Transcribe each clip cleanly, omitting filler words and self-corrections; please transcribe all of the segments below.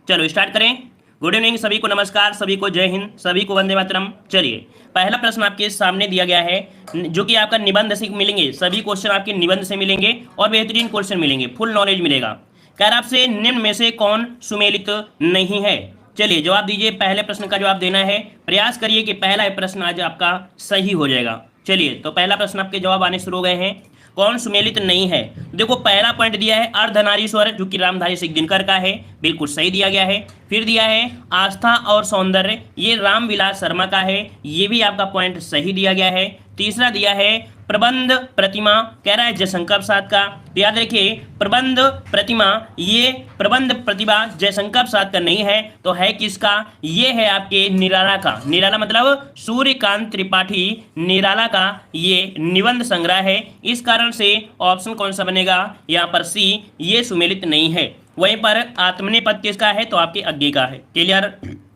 चलो स्टार्ट करें। Good evening सभी को, नमस्कार सभी को, जय हिंद सभी को, वंदे मातरम। चलिए पहला प्रश्न आपके सामने दिया गया है जो कि आपका निबंध से मिलेंगे। सभी क्वेश्चन आपके निबंध से मिलेंगे और बेहतरीन क्वेश्चन मिलेंगे, फुल नॉलेज मिलेगा। कह रहा आपसे निम्न में से कौन सुमेलित नहीं है। चलिए जवाब दीजिए। पहले प्रश्न का जवाब देना है, प्रयास करिए कि पहला प्रश्न आज आपका सही हो जाएगा। चलिए तो पहला प्रश्न आपके जवाब आने शुरू हो गए हैं। कौन सुमेलित नहीं है। देखो पहला पॉइंट दिया है अर्धनारीश्वर जो कि रामधारी सिंह दिनकर का है, बिल्कुल सही दिया गया है। फिर दिया है आस्था और सौंदर्य, ये रामविलास शर्मा का है, ये भी आपका पॉइंट सही दिया गया है। तीसरा दिया है प्रबंध प्रतिमा, कह रहा है जयशंकर प्रसाद का। तो याद रखिए प्रबंध प्रतिमा, ये प्रबंध प्रतिभा जयशंकर प्रसाद का नहीं है, तो है किसका, ये है आपके निराला का। निराला मतलब सूर्यकांत त्रिपाठी, निराला का ये निबंध संग्रह है। इस कारण से ऑप्शन कौन सा बनेगा यहाँ पर, सी, ये सुमेलित नहीं है। वहीं पर आत्मनेपद किसका है, तो आपके अज्ञे का है। क्लियर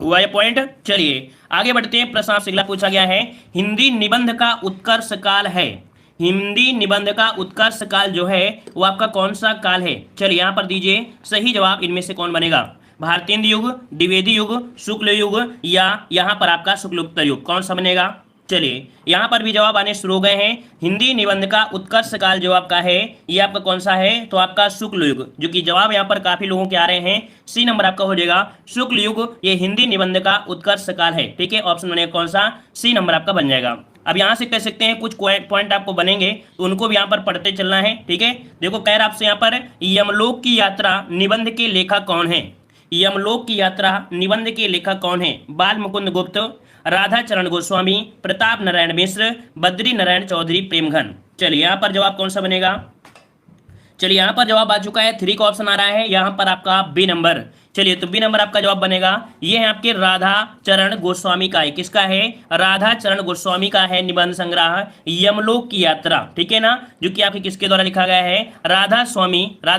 हुआ ये पॉइंट। चलिए आगे बढ़ते हैं। प्रश्न आपसे अगला पूछा गया है, हिंदी निबंध का उत्कर्ष काल है। हिंदी निबंध का उत्कर्ष काल जो है वो आपका कौन सा काल है। चलिए यहाँ पर दीजिए सही जवाब, इनमें से कौन बनेगा। भारतेंदु युग, द्विवेदी युग, शुक्ल युग, या यहाँ पर आपका शुक्लोत्तर युग, कौन सा बनेगा। चलिए यहाँ पर भी जवाब आने शुरू हो गए हैं। हिंदी निबंध का उत्कर्ष काल जो आपका है ये आपका कौन सा है, तो आपका शुक्ल युग, जो कि जवाब यहाँ पर काफी लोगों के आ रहे हैं। सी नंबर आपका हो जाएगा शुक्ल युग, ये हिंदी निबंध का उत्कर्ष काल है। ठीक है, ऑप्शन बनेगा कौन सा, सी नंबर आपका बन जाएगा। अब यहाँ से कह सकते हैं कुछ पॉइंट आपको बनेंगे तो उनको भी यहाँ पर पढ़ते चलना है। ठीक है, देखो कह रहा आपसे यहाँ पर यमलोक की यात्रा निबंध के लेखक कौन है। यमलोक की यात्रा निबंध के लेखक कौन है, बाल मुकुंद गुप्त, राधा चरण गोस्वामी, प्रताप नारायण मिश्र, बद्री नारायण चौधरी, प्रेमघन। चलिए यहाँ पर जवाब कौन सा बनेगा। चलिए यहाँ पर जवाब आ चुका है, 3 का ऑप्शन आ रहा है यहाँ पर आपका बी नंबर। चलिए तो बी नंबर आपका जवाब बनेगा। ये है आपके राधा चरण गोस्वामी का है। किसका है, राधा चरण गोस्वामी का है निबंध संग्रह यमलोक की यात्रा। ठीक है ना, जो कि आपके किसके द्वारा लिखा गया है, राधा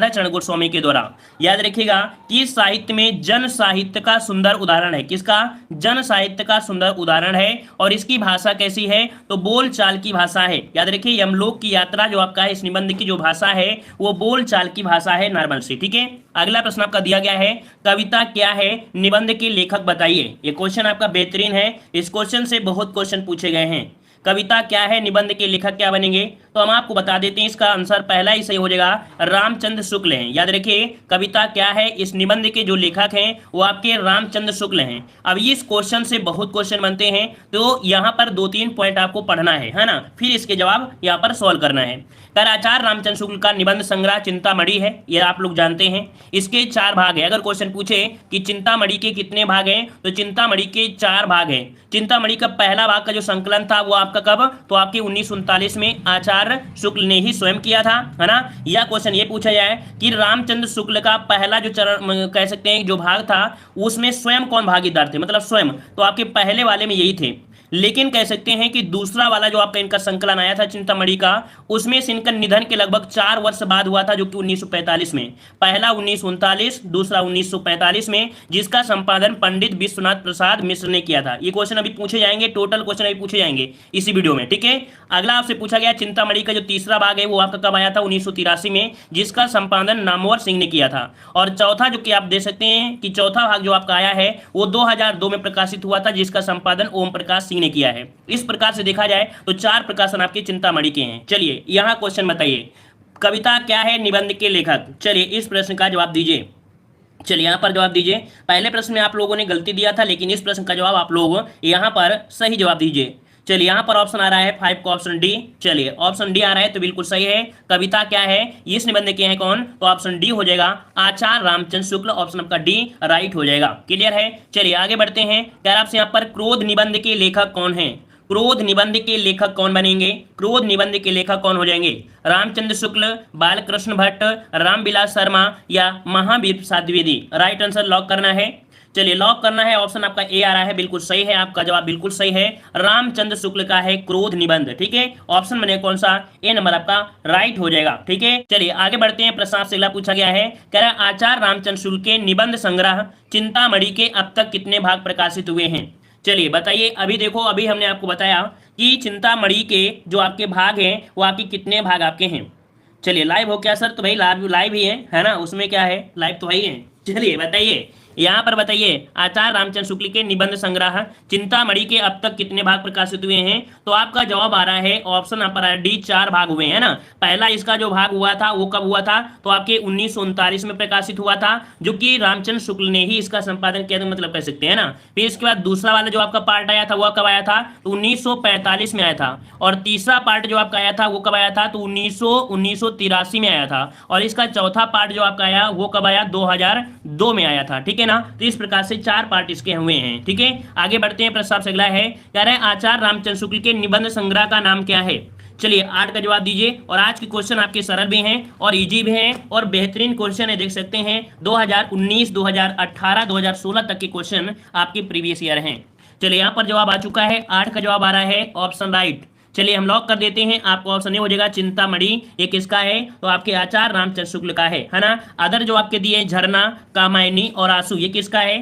चरण गोस्वामी के द्वारा। याद रखिएगा कि साहित्य में जन साहित्य का सुंदर उदाहरण है। किसका, जन साहित्य का सुंदर उदाहरण है। और इसकी भाषा कैसी है, तो बोल चाल की भाषा है। याद रखिए यमलोक की यात्रा जो आपका है, इस निबंध की जो भाषा है वो बोल चाल की भाषा है, नॉर्मल सी। ठीक है, अगला प्रश्न आपका दिया गया है, कविता क्या है, निबंध के लेखक बताइए। ये क्वेश्चन आपका बेहतरीन है, इस क्वेश्चन से बहुत क्वेश्चन पूछे गए हैं। कविता क्या है, निबंध के लेखक क्या बनेंगे, तो हम आपको बता देते हैं। इसका आंसर पहला ही सही हो जाएगा, रामचंद्र शुक्ल हैं। याद रखिए कविता क्या है, इस निबंध के जो लेखक हैं वो आपके रामचंद्र शुक्ल हैं। अब इस क्वेश्चन से बहुत क्वेश्चन बनते हैं, तो यहाँ पर 2-3 पॉइंट आपको पढ़ना है ना, फिर इसके जवाब यहाँ पर सॉल्व करना है। आचार्य रामचंद्र शुक्ल का निबंध संग्रह चिंतामणि है, ये आप लोग जानते हैं। इसके 4 भाग है। अगर क्वेश्चन पूछे कि चिंतामणि के कितने भाग हैं, तो चिंतामणि के 4 भाग हैं। चिंतामणि का पहला भाग का जो संकलन था वो आपका कब, तो आपके 1939 में आचार्य शुक्ल ने ही स्वयं किया था, है ना। यह क्वेश्चन ये पूछा जाए कि रामचंद्र शुक्ल का पहला जो चरण कह सकते हैं जो भाग था उसमें स्वयं कौन भागीदार थे, मतलब स्वयं, तो आपके पहले वाले में यही थे। लेकिन कह सकते हैं कि दूसरा वाला जो आपका इनका संकलन आया था चिंतामणि का, उसमें से इनका निधन के लगभग 4 वर्ष बाद हुआ था, जो कि 1945 में। पहला 1939, दूसरा 1945 में, जिसका संपादन पंडित विश्वनाथ प्रसाद मिश्र ने किया था। ये क्वेश्चन अभी पूछे जाएंगे, टोटल क्वेश्चन अभी पूछे जाएंगे इसी वीडियो में। ठीक है, अगला आपसे पूछा गया चिंतामणि का जो तीसरा भाग है वो आपका कब आया था, 1983 में, जिसका संपादन नामवर सिंह ने किया था। और चौथा जो कि आप देख सकते हैं कि चौथा भाग जो आपका आया है वो 2002 में प्रकाशित हुआ था, जिसका संपादन ओम प्रकाश सिंह ने किया है। इस प्रकार से देखा जाए तो 4 प्रकाशन आपके चिंतामणि के हैं। चलिए यहां क्वेश्चन बताइए, कविता क्या है, निबंध के लेखक। चलिए इस प्रश्न का जवाब दीजिए। चलिए यहां पर जवाब दीजिए। पहले प्रश्न में आप लोगों ने गलती दिया था, लेकिन इस प्रश्न का जवाब आप लोग यहां पर सही जवाब दीजिए। चलिए यहां पर ऑप्शन आ रहा है 5 का ऑप्शन डी। चलिए ऑप्शन डी आ रहा है तो बिल्कुल सही है। कविता क्या है, इस निबंध के हैं कौन, तो ऑप्शन डी हो जाएगा, आचार्य रामचंद्र शुक्ल। ऑप्शन आपका डी राइट हो जाएगा। क्लियर है, चलिए आगे बढ़ते हैं। क्या आपसे यहाँ पर क्रोध निबंध के लेखक कौन है, क्रोध निबंध के लेखक कौन बनेंगे, क्रोध निबंध के लेखक कौन हो जाएंगे, रामचंद्र शुक्ल, बालकृष्ण भट्ट, रामविलास शर्मा, या Mahavir Prasad Dwivedi. Right answer lock करना है। चलिए लॉक करना है, ऑप्शन आपका ए आ रहा है, बिल्कुल सही है। आपका जवाब बिल्कुल सही है, रामचंद्र शुक्ल का है क्रोध निबंध। ठीक है, ऑप्शन बनेगा कौन सा, ए नंबर आपका राइट हो जाएगा। ठीक है, चलिए आगे बढ़ते हैं। प्रश्न आपसे अगला पूछा गया है, कह रहा है आचार्य रामचंद्र शुक्ल के निबंध संग्रह चिंतामणि के अब तक कितने भाग प्रकाशित हुए हैं। चलिए बताइए। अभी देखो, अभी हमने आपको बताया कि चिंतामणि के जो आपके भाग हैं वो आपके कितने भाग आपके हैं। चलिए लाइव हो क्या सर, तो भाई लाइव ही है ना, उसमें क्या है, लाइव तो है ही है। चलिए बताइए यहाँ पर बताइए आचार्य रामचंद्र शुक्ल के निबंध संग्रह चिंतामणि के अब तक कितने भाग प्रकाशित हुए हैं? तो आपका जवाब आ रहा है ऑप्शन आप डी 4 भाग हुए हैं ना। पहला इसका जो भाग हुआ था वो कब हुआ था? तो आपके 1939 में प्रकाशित हुआ था, जो कि रामचंद्र शुक्ल ने ही इसका संपादन किया था, मतलब कह सकते हैं ना। फिर इसके बाद दूसरा वाला जो आपका पार्ट आया था वो कब आया था? तो 1945 में आया था। और तीसरा पार्ट जो आपका आया था वो कब आया था? तो 1983 में आया था। और इसका चौथा पार्ट जो आपका आया वो कब आया? 2002 में आया था, ठीक है ना। तो इस प्रकार से 4 पार्ट इसके हुए हैं, ठीक है। आगे बढ़ते हैं, प्रस्ताव से अगला है, कह रहे हैं आचार्य रामचंद्र शुक्ल के निबंध संग्रह का नाम क्या है? चलिए 8 का जवाब दीजिए। और आज के क्वेश्चन आपके सरल भी हैं और इजी भी हैं और बेहतरीन क्वेश्चन है, देख सकते हैं 2019, 2018, 2016 तक के क्वेश्चन आपके प्रीवियस ईयर हैं। चलिए यहाँ पर जवाब आ चुका है, 8 का जवाब आ रहा है ऑप्शन राइट। चलिए हम लॉक कर देते हैं, आपको ऑप्शन ए हो जाएगा चिंतामणि। ये किसका है? तो आपके आचार्य रामचंद्र शुक्ल का है ना। अदर जो आपके दिए झरना, कामायनी और आंसू, ये किसका है?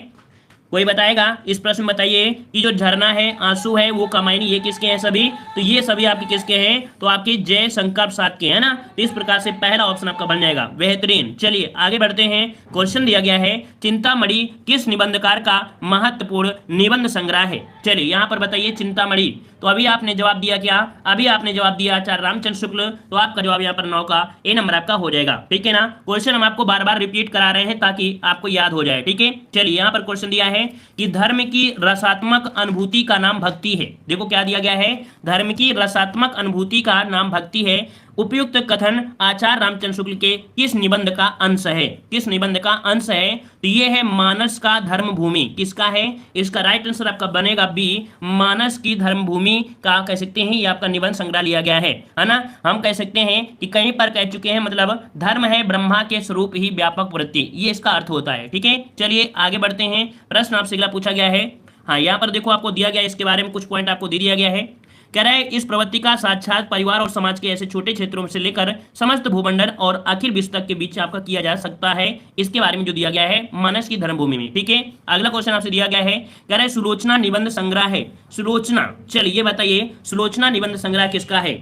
कोई बताएगा? इस प्रश्न में बताइए कि जो झरना है, आंसू है, वो कमायनी, ये किसके हैं सभी? तो ये सभी आपके किसके हैं? तो आपके जय शंकर प्रसाद के है ना। तो इस प्रकार से पहला ऑप्शन आपका बन जाएगा, बेहतरीन। चलिए आगे बढ़ते हैं, क्वेश्चन दिया गया है चिंतामणि किस निबंधकार का महत्वपूर्ण निबंध संग्रह है? चलिए यहाँ पर बताइए चिंतामणि। तो अभी आपने जवाब दिया क्या? अभी आपने जवाब दिया आचार्य रामचंद्र शुक्ल। तो आपका जवाब यहाँ पर 9 का ए नंबर आपका हो जाएगा, ठीक है ना। क्वेश्चन हम आपको बार बार रिपीट करा रहे हैं ताकि आपको याद हो जाए, ठीक है। चलिए यहाँ पर क्वेश्चन दिया है कि धर्म की रसात्मक अनुभूति का नाम भक्ति है। देखो क्या दिया गया है, धर्म की रसात्मक अनुभूति का नाम भक्ति है। उपयुक्त कथन आचार्य रामचंद्र शुक्ल के किस निबंध का अंश है? किस निबंध का अंश है? तो ये है मानस का धर्म भूमि। किसका है? इसका राइट आंसर आपका बनेगा बी, मानस की धर्म भूमि का कह सकते हैं ये आपका निबंध संग्रह लिया गया है ना। हम कह सकते हैं कि कहीं पर कह चुके हैं, मतलब धर्म है ब्रह्मा के स्वरूप ही व्यापक वृत्ति, ये इसका अर्थ होता है, ठीक है। चलिए आगे बढ़ते हैं, प्रश्न आपसे अगला पूछा गया है। हाँ यहाँ पर देखो आपको दिया गया है, इसके बारे में कुछ पॉइंट आपको दे दिया गया है। कह रहा है इस प्रवृत्ति का साक्षात परिवार और समाज के ऐसे छोटे क्षेत्रों से लेकर समस्त भूमंडल और अखिल विश्व तक के बीच आपका किया जा सकता है। इसके बारे में जो दिया गया है मानस की धर्मभूमि में, ठीक है। अगला क्वेश्चन आपसे दिया गया है, कह रहा है सुलोचना निबंध संग्रह है। सुलोचना, चलिए बताइए सुलोचना निबंध संग्रह किसका है?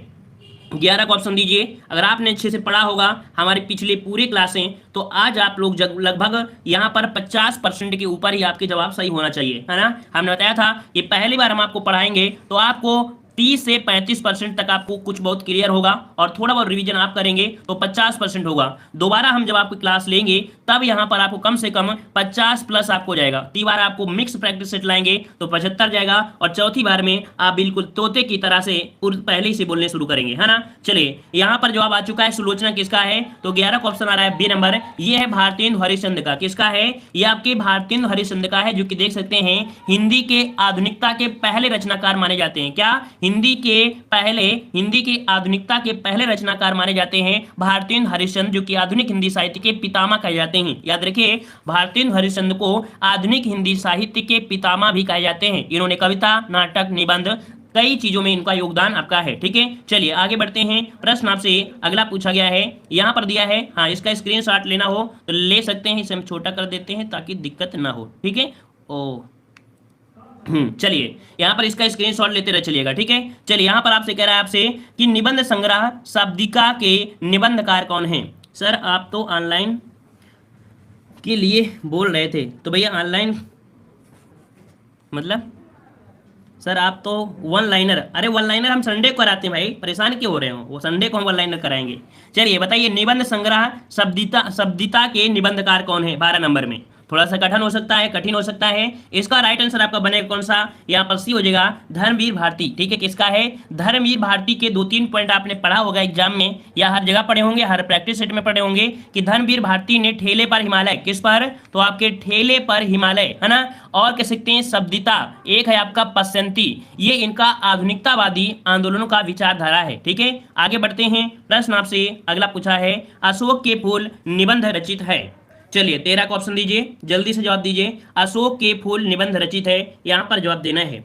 11 का ऑप्शन दीजिए। अगर आपने अच्छे से पढ़ा होगा हमारे पिछले पूरे क्लासें, तो आज आप लोग लगभग यहाँ पर 50% के ऊपर ही आपके जवाब सही होना चाहिए, है ना। हमने बताया था कि पहली बार हम आपको पढ़ाएंगे तो आपको 30 से 35% तक आपको कुछ बहुत क्लियर होगा और थोड़ा बहुत रिवीजन आप करेंगे तो 50% होगा। दोबारा हम जब आपकी क्लास लेंगे तब यहाँ पर आपको कम से कम 50 प्लस आपको जाएगा। तीन बार आपको मिक्स प्रैक्टिस सेट लाएंगे तो 75 जाएगा और चौथी बार में आप बिल्कुल तोते की तरह से पहले ही से बोलने शुरू करेंगे, है ना। चलिए यहाँ पर जवाब आ चुका है, सुलोचना किसका है? तो 11 का ऑप्शन आ रहा है बी नंबर। ये है भारतेंदु हरिश्चंद्र का। किसका है? ये आपके भारतेंदु हरिश्चंद्र का है, जो कि देख सकते हैं हिंदी के आधुनिकता के पहले रचनाकार माने जाते हैं। क्या? हिंदी के आधुनिकता के पहले रचनाकार माने जाते हैं भारतेंदु हरिश्चंद्र, जो कि आधुनिक हिंदी साहित्य के पितामह कहे जाते हैं। याद रखिए भारतेंदु हरिश्चंद्र को आधुनिक हिंदी साहित्य के पितामह भी कहे जाते हैं। इन्होंने कविता, नाटक, निबंध, कई चीजों में इनका योगदान आपका है, ठीक है। चलिए आगे बढ़ते हैं, प्रश्न आपसे अगला पूछा गया है, यहां पर दिया है। हाँ, इसका स्क्रीनशॉट लेना हो तो ले सकते हैं, इसे हम छोटा कर देते हैं ताकि दिक्कत ना हो, ठीक है। चलिए यहाँ पर इसका स्क्रीनशॉट लेते रह चलिएगा, ठीक है। चलिए यहाँ पर आपसे कह रहा है आपसे कि निबंध संग्रह शाब्दिका के निबंधकार कौन हैं? सर आप तो ऑनलाइन के लिए बोल रहे थे, तो भैया ऑनलाइन मतलब सर आप तो वन लाइनर, अरे वन लाइनर हम संडे को कराते हैं भाई, परेशान क्यों हो रहे हो? वो संडे को हम वन लाइनर कराएंगे। चलिए बताइए निबंध संग्रह शब्दिता के निबंधकार कौन है? 12 नंबर में थोड़ा सा कठिन हो सकता है, कठिन हो सकता है। इसका राइट आंसर आपका बनेगा कौन सा? यहाँ पर सी हो जाएगा, धर्मवीर भारती, ठीक है। किसका है? धर्मवीर भारती के 2-3 पॉइंट आपने पढ़ा होगा एग्जाम में या हर जगह पढ़े होंगे, हर प्रैक्टिस सेट में पढ़े होंगे कि धर्मवीर भारती ने ठेले पर हिमालय, किस पर? तो आपके ठेले पर हिमालय, है ना। और कह सकते हैं शब्दिता, एक है आपका पश्चंती, ये इनका आधुनिकतावादी आंदोलनों का विचारधारा है, ठीक है। आगे बढ़ते हैं, प्रश्न आपसे अगला पूछा है, अशोक के फूल निबंध रचित है। चलिए 13 का ऑप्शन दीजिए, जल्दी से जवाब दीजिए। अशोक के फूल निबंध रचित है, यहां पर जवाब देना है।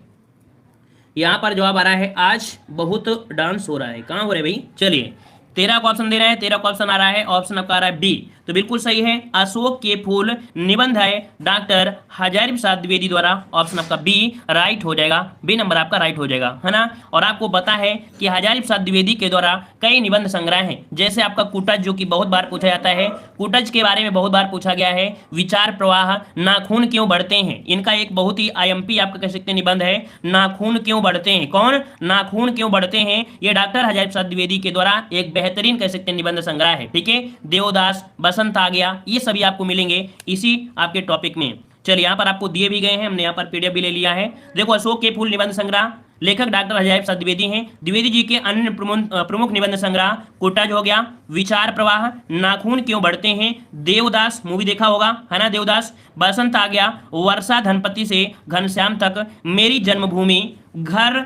यहां पर जवाब आ रहा है, आज बहुत डांस हो रहा है, कहां हो रहा है भाई? चलिए 13 का ऑप्शन दे रहे हैं, 13 का ऑप्शन आ रहा है, ऑप्शन आपका आ रहा है बी, तो बिल्कुल सही है, अशोक के फूल निबंध है डॉक्टर हजारी प्रसाद द्विवेदी द्वारा। ऑप्शन आपका बी राइट हो जाएगा, बी नंबर आपका राइट हो जाएगा, है ना। और आपको पता है कि हजारी प्रसाद द्विवेदी के द्वारा कई निबंध संग्रह हैं, जैसे आपका कुटज जो कि बहुत बार पूछा जाता है, कुटज के बारे में बहुत बार पूछा गया है, विचार प्रवाह, नाखून क्यों बढ़ते हैं, इनका एक बहुत ही आईएमपी आपका कह सकते हैं निबंध है, नाखून क्यों बढ़ते हैं, कौन, नाखून क्यों बढ़ते हैं, ये डॉक्टर हजारी प्रसाद द्विवेदी के द्वारा एक बेहतरीन कह सकते हैं निबंध संग्रह है, ठीक है। देवदास, बसंत आ गया, ये सभी आपको मिलेंगे इसी आपके टॉपिक में। चलिए यहाँ पर आपको दिए भी गए हैं, हमने यहाँ पर पीडीएफ भी ले लिया है। देखो, अशोक के फूल निबंध संग्रह, लेखक डॉक्टर हजारी प्रसाद द्विवेदी हैं। द्विवेदी जी के अन्य प्रमुख निबंध संग्रह कुटज हो गया, विचार प्रवाह, नाखून क्यों बढ़ते हैं, देवदास मूवी देखा होगा, है ना, देवदास, बसंत आ गया, वर्षा धनपति से घनश्याम तक, मेरी जन्मभूमि, घर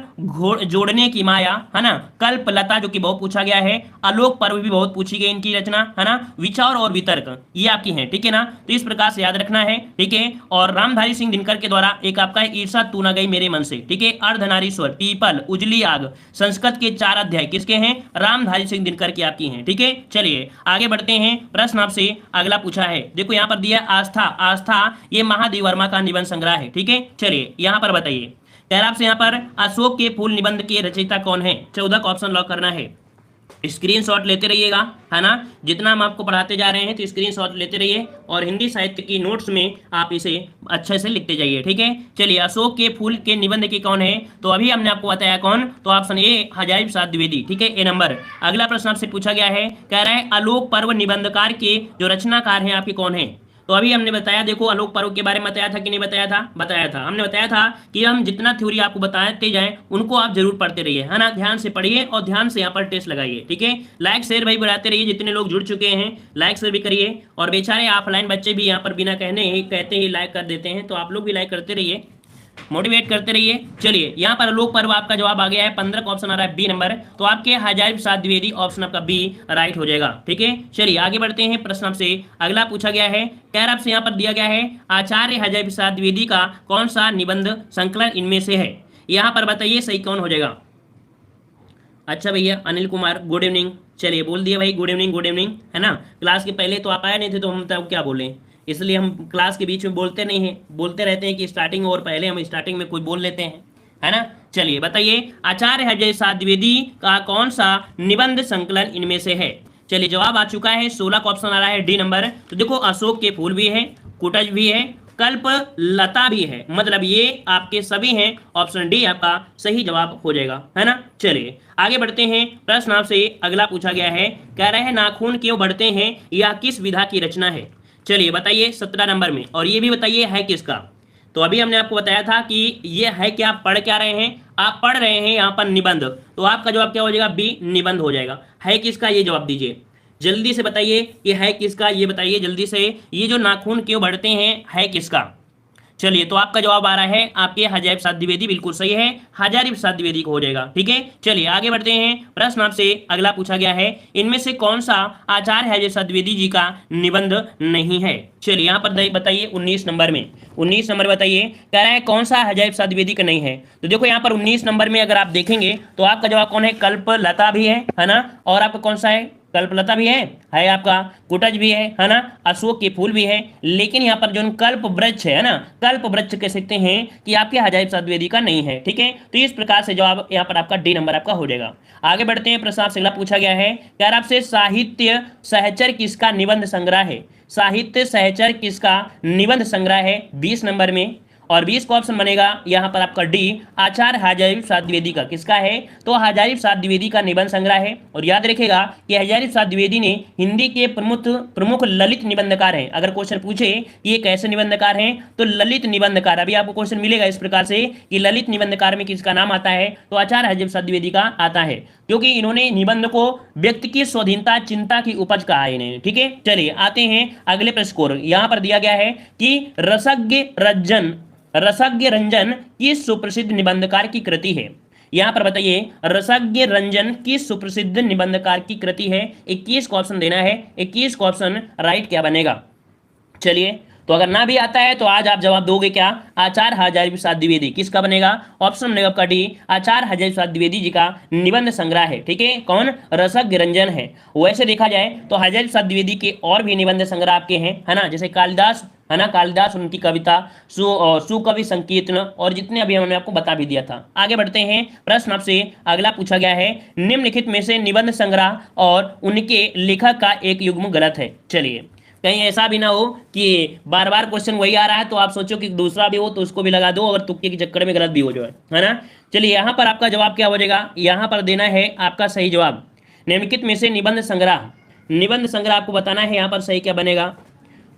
जोड़ने की माया, है ना, कल्पलता जो कि बहुत पूछा गया है, आलोक पर्व भी बहुत पूछी गई इनकी रचना, है ना, विचार और वितर्क, ये आपकी है, ठीक है ना। तो इस प्रकार से याद रखना है, ठीक है। और रामधारी सिंह दिनकर के द्वारा एक आपका है ईर्षा तू न गई मेरे मन से, ठीक है। अर्धनारीश्वर, पीपल, उजली आग, संस्कृत के 4 अध्याय किसके हैं, रामधारी सिंह दिनकर की आपकी हैं, ठीक है। चलिए आगे बढ़ते हैं, प्रश्न आपसे अगला पूछा है, देखो यहाँ पर दिया आस्था, आस्था ये महादेव वर्मा का निबंध संग्रह है, ठीक है। चलिए यहाँ पर बताइए, कह रहा आपसे यहाँ पर अशोक के फूल निबंध के रचयिता कौन है, 14 का ऑप्शन लॉक करना है। स्क्रीनशॉट लेते रहिएगा, है ना, जितना हम आपको पढ़ाते जा रहे हैं तो स्क्रीनशॉट लेते रहिए और हिंदी साहित्य की नोट्स में आप इसे अच्छे से लिखते जाइए, ठीक है। चलिए, अशोक के फूल के निबंध की कौन है, तो अभी हमने आपको बताया कौन, तो ऑप्शन ए हजारी प्रसाद द्विवेदी, ठीक है, ए नंबर। अगला प्रश्न आपसे पूछा गया है, कह रहा है आलोक पर्व निबंधकार के जो रचनाकार हैं आपके कौन है, तो अभी हमने बताया, देखो आलोक पर्व के बारे में बताया था कि नहीं बताया था, बताया था, हमने बताया था कि हम जितना थ्योरी आपको बताते जाएं उनको आप जरूर पढ़ते रहिए, है ना, ध्यान से पढ़िए और ध्यान से यहाँ पर टेस्ट लगाइए, ठीक है। लाइक शेयर भाई बढ़ाते रहिए, जितने लोग जुड़ चुके हैं लाइक शेयर भी करिए, और बेचारे ऑफलाइन बच्चे भी यहाँ पर बिना कहते ही लाइक कर देते हैं, तो आप लोग भी लाइक करते रहिए, मोटिवेट करते रहिए। चलिए यहाँ पर आलोक पर्व आपका जवाब आ गया है, 15 का ऑप्शन आ रहा है बी नंबर, तो आपके हजारी प्रसाद द्विवेदी ऑप्शन आपका बी राइट हो जाएगा, ठीक है। चलिए आगे बढ़ते हैं, प्रश्न आपसे अगला पूछा गया है, कह रहा आपसे यहाँ पर दिया गया है आचार्य हजारी प्रसाद द्विवेदी का कौन सा निबंध संकलन इनमें से है, यहाँ पर बताइए सही कौन हो जाएगा। अच्छा भैया अनिल कुमार, गुड इवनिंग, चलिए बोल दिया भाई, गुड इवनिंग, गुड इवनिंग, है ना। क्लास के पहले तो आप आए नहीं थे तो हम तब क्या बोलें, इसलिए हम क्लास के बीच में बोलते नहीं हैं, बोलते रहते हैं कि स्टार्टिंग और पहले हम स्टार्टिंग में कोई बोल लेते हैं, है ना। चलिए बताइए, आचार्य हजारी प्रसाद द्विवेदी का कौन सा निबंध संकलन इनमें से है। चलिए जवाब आ चुका है, 16 का ऑप्शन आ रहा है डी नंबर। तो देखो, अशोक के फूल भी है, कुटज भी है, कल्प लता भी है, मतलब ये आपके सभी हैं, ऑप्शन डी आपका सही जवाब हो जाएगा, है ना। चलिए आगे बढ़ते हैं, प्रश्न आपसे अगला पूछा गया है, कह रहे हैं नाखून क्यों बढ़ते हैं, यह किस विधा की रचना है। चलिए बताइए 17 नंबर में, और ये भी बताइए है किसका। तो अभी हमने आपको बताया था कि ये है कि आप पढ़ क्या रहे हैं, आप पढ़ रहे हैं यहाँ पर निबंध, तो आपका जवाब क्या हो जाएगा, बी निबंध हो जाएगा। है किसका, ये जवाब दीजिए, जल्दी से बताइए, ये है किसका, ये बताइए जल्दी से, ये जो नाखून क्यों बढ़ते हैं है किसका। चलिए तो आपका जवाब आ रहा है आपके हजारी प्रसाद द्विवेदी, बिल्कुल सही है, हजारी प्रसाद द्विवेदी को हो जाएगा, ठीक है। चलिए आगे बढ़ते हैं, प्रश्न आपसे अगला पूछा गया है, इनमें से कौन सा आचार्य हजारी प्रसाद द्विवेदी जी का निबंध नहीं है। चलिए यहाँ पर बताइए 19 नंबर में, 19 नंबर बताइए, कह रहा है कौन सा हजारी प्रसाद द्विवेदी का नहीं है। तो देखो यहाँ पर 19 नंबर में अगर आप देखेंगे तो आपका जवाब कौन है, कल्पलता भी है ना, और आपका कौन सा है, कल्पलता भी है आपका, कुटज भी है ना, अशोक के फूल भी है, लेकिन यहाँ पर जो कल्प वृक्ष है ना, कल्प वृक्ष कह सकते हैं कि आपके हजारी प्रसाद द्विवेदी का नहीं है, ठीक है। तो इस प्रकार से जवाब यहाँ पर आपका डी नंबर आपका हो जाएगा। आगे बढ़ते हैं, प्रश्न आपसे अगला पूछा गया है, क्या आपसे साहित्य सहचर किसका निबंध संग्रह है। साहित्य सहचर किसका निबंध संग्रह है 20 नंबर में, और 20 का ऑप्शन बनेगा यहाँ पर आपका डी, आचार्य हजारी प्रसाद द्विवेदी का। किसका है, तो हजारी प्रसाद द्विवेदी का निबंध संग्रह है। और याद रखेगा कि हजारी प्रसाद द्विवेदी ने हिंदी के प्रमुख ललित निबंधकार हैं। अगर क्वेश्चन पूछे कि ये कैसे निबंधकार हैं, तो ललित निबंधकार, अभी आपको क्वेश्चन मिलेगा इस प्रकार से कि ललित निबंधकार में किसका नाम आता है, तो आचार्य हजारी प्रसाद द्विवेदी का आता है, क्योंकि इन्होंने निबंध को व्यक्ति की स्वाधीनता चिंता की उपज कहा है इन्हें, ठीक है। चलिए आते हैं अगले प्रश्न को, यहाँ पर दिया गया है कि रसज्ञ रंजन किस सुप्रसिद्ध निबंधकार की कृति है। यहाँ पर बताइए, रसज्ञ रंजन किस सुप्रसिद्ध निबंधकार की कृति है। 21 का ऑप्शन देना है, 21 का ऑप्शन राइट क्या बनेगा। चलिए तो अगर ना भी आता है तो आज आप जवाब दोगे क्या, आचार्य हजारी प्रसाद द्विवेदी। किसका बनेगा, ऑप्शन बनेगा आपका डी, आचार्य हजारी प्रसाद द्विवेदी जी का निबंध संग्रह है। ठीक है, कौन, रसज्ञ रंजन है। वैसे देखा जाए तो हजारी प्रसाद द्विवेदी के और भी निबंध संग्रह आपके हैं, है ना, जैसे कालिदास, है ना, कालिदास उनकी कविता, सुकवि संकीर्तन, और जितने अभी हमने आपको बता भी दिया था। आगे बढ़ते हैं, प्रश्न आपसे अगला पूछा गया है, निम्नलिखित में से निबंध संग्रह और उनके लेखक का एक युग्म गलत है। चलिए, कहीं ऐसा भी ना हो कि बार बार क्वेश्चन वही आ रहा है तो आप सोचो कि दूसरा भी हो तो उसको भी लगा दो, अगर तुक्के के चक्कर में गलत भी हो जाए, है ना। चलिए, यहाँ पर आपका जवाब क्या हो जाएगा, यहाँ पर देना है आपका सही जवाब, निम्नलिखित में से निबंध संग्रह, निबंध संग्रह आपको बताना है यहाँ पर सही क्या बनेगा।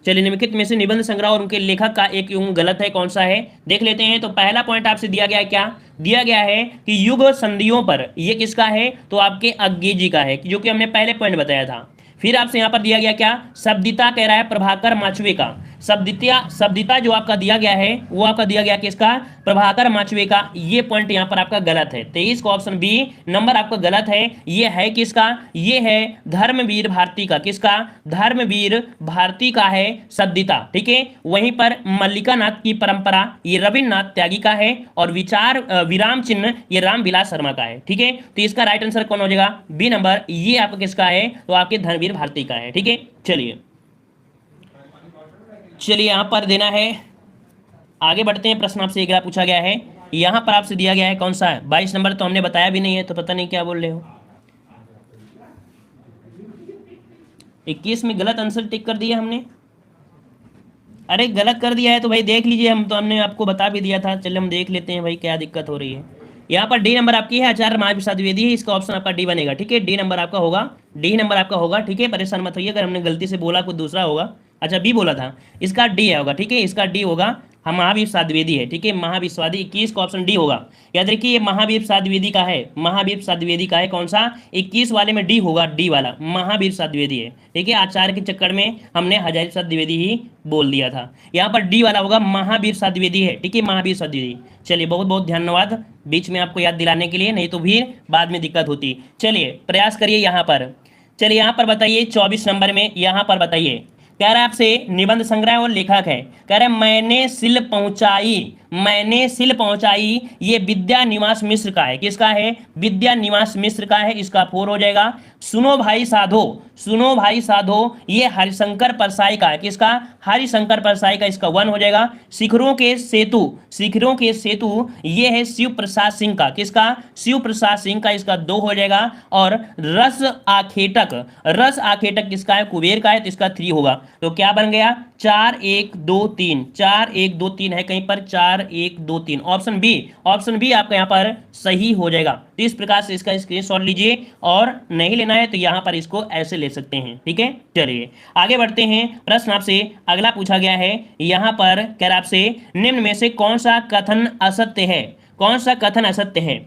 चलिए, निम्नलिखित में से निबंध संग्रह और उनके लेखक का एक युग्म गलत है, कौन सा है देख लेते हैं। तो पहला पॉइंट आपसे दिया गया है, क्या दिया गया है कि युग संधियों पर, ये किसका है, तो आपके अज्ञे जी का है, जो कि हमने पहले पॉइंट बताया था। फिर आपसे यहाँ पर दिया गया क्या, शब्दिता कह रहा है प्रभाकर माचवे का, शब्दिता जो आपका दिया गया है वो आपका दिया गया किसका, प्रभाकर माचवे का। ये पॉइंट यहाँ पर आपका गलत है, 23 का ऑप्शन बी नंबर आपका गलत है। ये है किसका, ये है धर्मवीर भारती का, किसका, धर्मवीर भारती का है शब्दिता। ठीक है, वहीं पर मल्लिका नाथ की परंपरा ये रविन्द्रनाथ त्यागी का है, और विचार विराम चिन्ह ये रामविलास शर्मा का है। ठीक है, तो इसका राइट आंसर कौन हो जाएगा, बी नंबर, ये आपका किसका है, तो आपके धर्मवीर भारती का है। ठीक है, चलिए यहां पर देना है, आगे बढ़ते हैं। प्रश्न आपसे अगला पूछा गया है, यहां पर आपसे दिया गया है कौन सा है, 22 नंबर, तो हमने बताया भी नहीं है तो पता नहीं क्या बोल रहे हो। 21 में गलत आंसर टिक कर दिया हमने, अरे गलत कर दिया है तो भाई देख लीजिए, हम तो हमने आपको बता भी दिया था। चलिए हम देख लेते हैं भाई क्या दिक्कत हो रही है। यहाँ पर डी नंबर आपकी है, आचार्य महाप्रसाद द्विवेदी है, इसका ऑप्शन आपका डी बनेगा। ठीक है, डी नंबर आपका होगा, डी नंबर आपका होगा। ठीक है, परेशान मत होइए अगर हमने गलती से बोला कुछ दूसरा होगा, अच्छा बी बोला था, इसका डी होगा। ठीक है, इसका डी होगा, हम महावीर प्रसाद द्विवेदी है। ठीक है, महावीर प्रसाद, 21 का ऑप्शन डी होगा। याद रखिए ये महावीर प्रसाद द्विवेदी का है, महावीर प्रसाद द्विवेदी का है, कौन सा, 21 वाले में डी होगा, डी वाला महावीर प्रसाद द्विवेदी है। ठीक है, आचार्य के चक्कर में हमने हजारी प्रसाद द्विवेदी ही बोल दिया था, यहाँ पर डी वाला होगा, महावीर प्रसाद द्विवेदी है। ठीक है, महावीर प्रसाद द्विवेदी। चलिए, बहुत बहुत धन्यवाद बीच में आपको याद दिलाने के लिए, नहीं तो फिर बाद में दिक्कत होती। चलिए प्रयास करिए यहाँ पर। चलिए यहाँ पर बताइए 24 नंबर में, यहाँ पर बताइए, कह रहा है आपसे निबंध संग्रह और लेखक है, कह रहा है मैंने सिल पहुंचाई, मैंने सिल पहुंचाई, ये विद्या निवास मिश्र का है, किसका है, विद्या निवास मिश्र का है, इसका 4 हो जाएगा। सुनो भाई साधो, सुनो भाई साधो, ये हरिशंकर परसाई का है, किसका, हरिशंकर परसाई का, इसका 1 हो जाएगा। शिखरों के सेतु, शिखरों के सेतु, ये है शिव प्रसाद सिंह का, किसका, शिव प्रसाद सिंह का, इसका 2 हो जाएगा। और रस आखेटक, रस आखेटक किसका है, कुबेर का है, तो इसका 3 होगा। तो क्या बन गया, 4 1 2 3, 4 1 2 3 है कहीं पर, 4 1 2 3, ऑप्शन बी, ऑप्शन बी आपका यहाँ पर सही हो जाएगा। तो इस प्रकार से इसका स्क्रीनशॉट लीजिए, और नहीं लेना है तो यहाँ पर इसको ऐसे ले सकते हैं। ठीक है, चलिए आगे बढ़ते हैं। प्रश्न आपसे अगला पूछा गया है, यहाँ पर कह रहा आपसे निम्न में से कौन सा कथन असत्य है, कौन सा कथन असत्य है।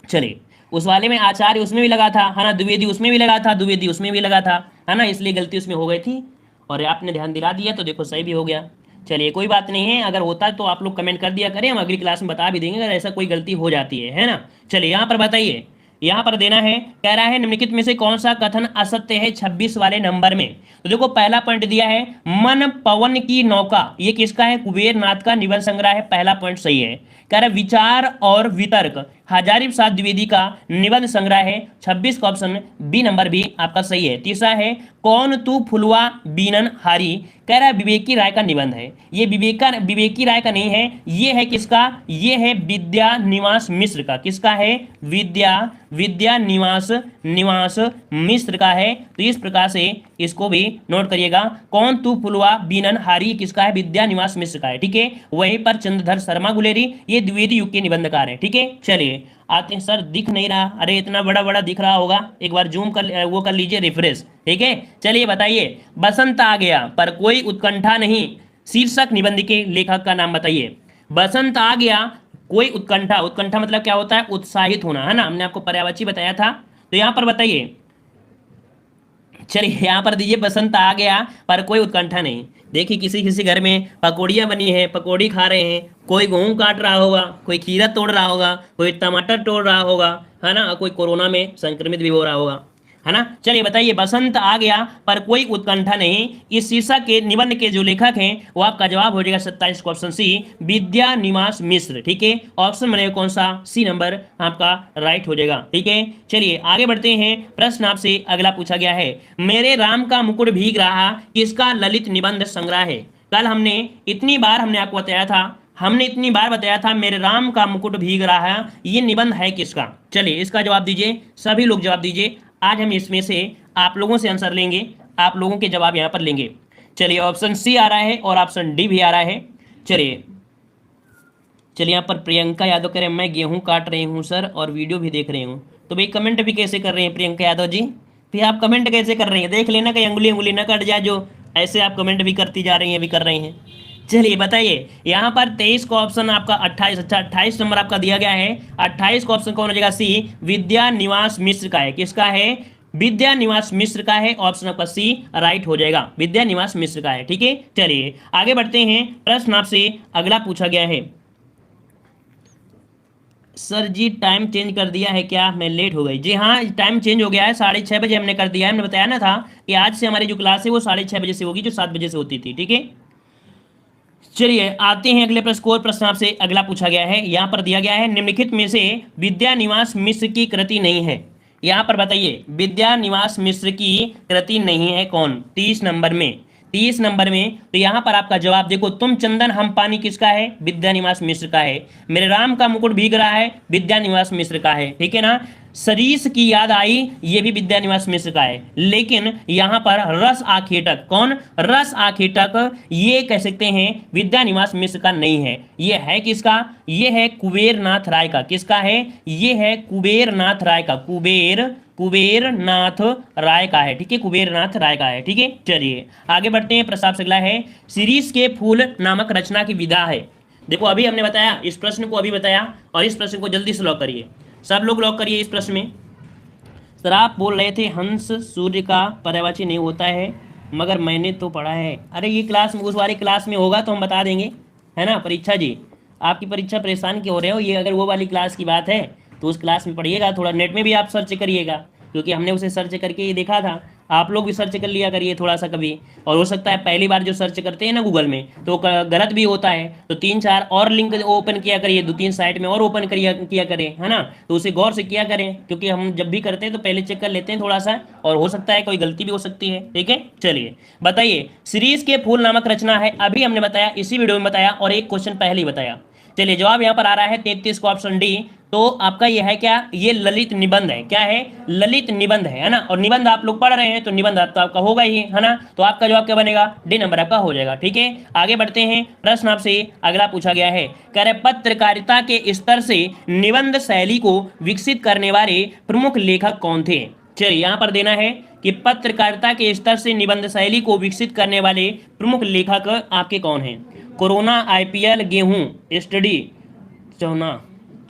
चलिए, उस वाले में आचार्य उसमें भी लगा था, है ना, द्विवेदी उसमें भी लगा था, द्विवेदी उसमें भी लगा था, है ना, इसलिए गलती उसमें हो गई थी, और आपने ध्यान दिला दिया तो देखो सही भी हो गया। चलिए कोई बात नहीं है, अगर होता है तो आप लोग कमेंट कर दिया करें, हम अगली क्लास में बता भी देंगे अगर ऐसा कोई गलती हो जाती है ना। चलिए यहाँ पर बताइए, यहाँ पर देना है, कह रहा है निम्नलिखित में से कौन सा कथन असत्य है 26 वाले नंबर में। तो देखो पहला पॉइंट दिया है मन पवन की नौका, ये किसका है, कुबेर नाथ का निबंध संग्रह है, पहला पॉइंट सही है। कह रहा है विचार और वितर्क हजारी प्रसाद द्विवेदी का निबंध संग्रह है, 26 का ऑप्शन बी नंबर भी आपका सही है। तीसरा है कौन तू फुलवा बीनन हारी, कह रहा है विवेकी राय का निबंध है, ये विवेकी राय का नहीं है, ये है किसका, ये है विद्या निवास मिश्र का, किसका है, विद्या निवास मिश्र का है। तो इस प्रकार से इसको भी नोट करिएगा, कौन तू फुलवा बीनन हारी किसका है, विद्या निवास मिश्र का है। ठीक है, वहीं पर चंद्रधर शर्मा गुलेरी ये द्विवेदी युग के निबंधकार है। ठीक है, चलिए आते हैं। सर दिख नहीं रहा, अरे इतना बड़ा बड़ा दिख रहा होगा, एक बार जूम कर वो कर लीजिए रिफ्रेश। ठीक है, चलिए बताइए, बसंत आ गया पर कोई उत्कंठा नहीं, शीर्षक निबंध के लेखक का नाम बताइए। बसंत आ गया कोई उत्कंठा, उत्कंठा मतलब क्या होता है, उत्साहित होना, है ना, हमने आपको पर्यायवाची बताया था। तो यहाँ पर बताइए, चलिए यहाँ पर दीजिए बसंत आ गया पर कोई उत्कंठा नहीं। देखिए किसी किसी घर में पकौड़ियाँ बनी है, पकौड़ी खा रहे हैं, कोई गेहूं काट रहा होगा, कोई खीरा तोड़ रहा होगा, कोई टमाटर तोड़ रहा होगा, है ना, कोई कोरोना में संक्रमित भी हो रहा होगा। है ना। चलिए बताइए, बसंत आ गया पर कोई उत्कंठा नहीं, इस शीर्षक के निबंध के जो लेखक हैं वो आपका जवाब हो जाएगा 27 का ऑप्शन सी, विद्या निवास मिश्र। ठीक है, ऑप्शन बनेगा कौन सा, सी नंबर आपका राइट हो जाएगा। ठीक है, चलिए आगे बढ़ते हैं। प्रश्न आपसे अगला पूछा गया है, मेरे राम का मुकुट भीग रहा किसका ललित निबंध संग्रह है। कल हमने इतनी बार हमने आपको बताया था मेरे राम का मुकुट भीग रहा है, ये निबंध है किसका। चलिए इसका जवाब दीजिए, सभी लोग जवाब दीजिए। आज हम इसमें से आप लोगों से आंसर लेंगे, आप लोगों के जवाब यहाँ पर लेंगे। चलिए ऑप्शन सी आ रहा है और ऑप्शन डी भी आ रहा है। चलिए यहाँ पर प्रियंका यादव कह रहे हैं मैं गेहूं काट रही हूं सर और वीडियो भी देख रही हूं। तो भाई कमेंट भी कैसे कर रहे हैं प्रियंका यादव जी, फिर आप कमेंट कैसे कर रही हैं, देख लेना कहीं अंगुली ना कट जाए, जो ऐसे आप कमेंट भी करती जा रही हैं, भी कर रही हैं। चलिए बताइए, यहाँ पर 23 का ऑप्शन आपका 28, अच्छा 28 नंबर आपका दिया गया है। 28 का ऑप्शन कौन हो जाएगा, सी, विद्या निवास मिश्र का है। किसका है, विद्या निवास मिश्र का है, ऑप्शन आपका सी राइट हो जाएगा, विद्या निवास मिश्र का है। ठीक है, चलिए आगे बढ़ते हैं। प्रश्न आपसे अगला पूछा गया है, सर जी टाइम चेंज कर दिया है क्या, मैं लेट हो गई। जी हाँ, टाइम चेंज हो गया है, 6:30 बजे हमने कर दिया है। हमने बताया ना था कि आज से हमारी जो क्लास है वो 6:30 बजे से होगी, जो 7 बजे से होती थी। ठीक है, चलिए आते हैं अगले प्रश्न को। प्रश्न आपसे अगला पूछा गया है, यहाँ पर दिया गया है, निम्नलिखित में से विद्या निवास मिश्र की कृति नहीं है। यहाँ पर बताइए, विद्या निवास मिश्र की कृति नहीं है कौन, 30 नंबर में। 30 नंबर में तो यहाँ पर आपका जवाब देखो, तुम चंदन हम पानी किसका है, विद्या निवास मिश्र का है। मेरे राम का मुकुट भीग रहा है, विद्या निवास मिश्र का है। ठीक है ना, सरीस की याद आई, ये भी विद्या निवास मिश्र का है। लेकिन यहां पर रस आखेटक, कौन, रस आखेटक, ये कह सकते हैं विद्या निवास मिश्र का नहीं है। ये है किसका, ये है कुबेरनाथ राय का। किसका है, ये है कुबेरनाथ राय का, कुबेरनाथ राय का है। ठीक है, कुबेरनाथ राय का है। ठीक है, चलिए आगे बढ़ते हैं। प्रस्ताव से अगला है, शिरीष के फूल नामक रचना की विधा है। देखो अभी हमने बताया, इस प्रश्न को अभी बताया, और इस प्रश्न को जल्दी से लॉक करिए, सब लोग लॉक करिए इस प्रश्न में। सर आप बोल रहे थे हंस सूर्य का पर्यायवाची नहीं होता है, मगर मैंने तो पढ़ा है। अरे ये क्लास में, उस वाली क्लास में होगा तो हम बता देंगे, है ना। परीक्षा जी, आपकी परीक्षा परेशान क्यों हो रहे हो, ये अगर वो वाली क्लास की बात है तो उस क्लास में पढ़िएगा, थोड़ा नेट में भी आप सर्च करिएगा, क्योंकि हमने उसे सर्च करके ये देखा था। आप लोग भी सर्च कर लिया करिए थोड़ा सा कभी, और हो सकता है पहली बार जो सर्च करते हैं ना गूगल में तो गलत भी होता है, तो 3-4 और लिंक ओपन किया करिए, 2-3 साइट में और ओपन किया करें, है ना। तो उसे गौर से किया करें, क्योंकि हम जब भी करते हैं तो पहले चेक कर लेते हैं थोड़ा सा, और हो सकता है कोई गलती भी हो सकती है। ठीक है, चलिए बताइए, शिरीष के फूल नामक रचना है, अभी हमने बताया, इसी वीडियो में बताया, और एक क्वेश्चन पहले ही बताया। चलिए जवाब यहाँ पर आ रहा है 33 का ऑप्शन डी। तो आपका ये है क्या, ये ललित निबंध है। क्या है, ललित निबंध है ना। और निबंध आप लोग पढ़ रहे हैं तो निबंध तो आपका होगा ही, है ना। तो आपका जवाब क्या बनेगा, डी नंबर आपका हो जाएगा। ठीक है, आगे बढ़ते हैं। प्रश्न आपसे अगला पूछा गया है, कह रहे पत्रकारिता के स्तर से निबंध शैली को विकसित करने वाले प्रमुख लेखक कौन थे। चलिए यहाँ पर देना है कि पत्रकारिता के स्तर से निबंध शैली को विकसित करने वाले प्रमुख लेखक आपके कौन हैं। कोरोना, IPL, गेहूं स्टडी,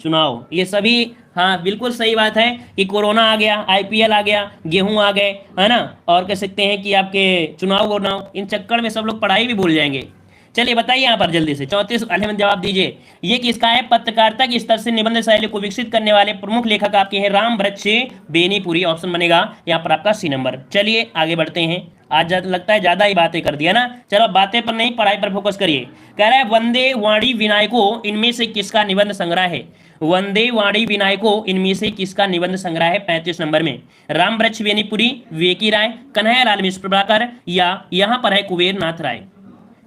चुनाव, ये सभी, हाँ बिल्कुल सही बात है कि कोरोना आ गया, IPL आ गया, गेहूं आ गए, है ना, और कह सकते हैं कि आपके चुनाव, इन चक्कर में सब लोग पढ़ाई भी भूल जाएंगे। चलिए बताइए यहाँ पर जल्दी से 34 वाले जवाब दीजिए, ये किसका है, पत्रकारिता के स्तर से निबंध शैली को विकसित करने वाले प्रमुख लेखक आपके हैं रामवृक्ष बेनीपुरी, ऑप्शन बनेगा यहाँ पर आपका सी नंबर। चलिए आगे बढ़ते हैं, आज लगता है ज्यादा ही बातें कर दिया ना, चलो बातें पर नहीं, पढ़ाई पर फोकस करिए। कह रहा है वंदे वाणी विनायको इनमें से किसका निबंध संग्रह है। वंदे वाणी विनायको इनमें से किसका निबंध संग्रह है 35 नंबर में, रामवृक्ष बेनीपुरी, विवेकी राय, कन्हैयालाल मिश्र प्रभाकर, या यहाँ पर है कुबेरनाथ राय।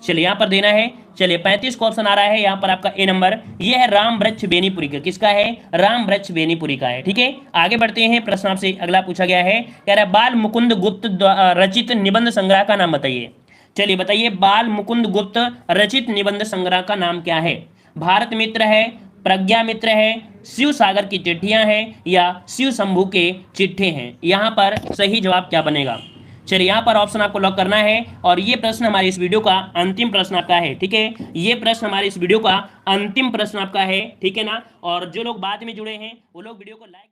चलिए यहाँ पर देना है, चलिए 35 का ऑप्शन आ रहा है यहाँ पर आपका ए नंबर, ये है रामवृक्ष बेनीपुरी का। किसका है, रामवृक्ष बेनीपुरी का है। ठीक है, आगे बढ़ते हैं। प्रश्न आपसे अगला पूछा गया है, कह रहा है बाल मुकुंद गुप्त रचित निबंध संग्रह का नाम बताइए। चलिए बताइए, बाल मुकुंद गुप्त रचित निबंध संग्रह का नाम क्या है। भारत मित्र है, प्रज्ञा मित्र है, शिव सागर की चिट्ठियां हैं, या शिव शंभू के चिट्ठे हैं। यहाँ पर सही जवाब क्या बनेगा। चलिए यहाँ पर ऑप्शन आपको लॉक करना है, और ये प्रश्न हमारे इस वीडियो का अंतिम प्रश्न आपका है। ठीक है, ये प्रश्न हमारे इस वीडियो का अंतिम प्रश्न आपका है। ठीक है ना, और जो लोग बाद में जुड़े हैं वो लोग वीडियो को लाइक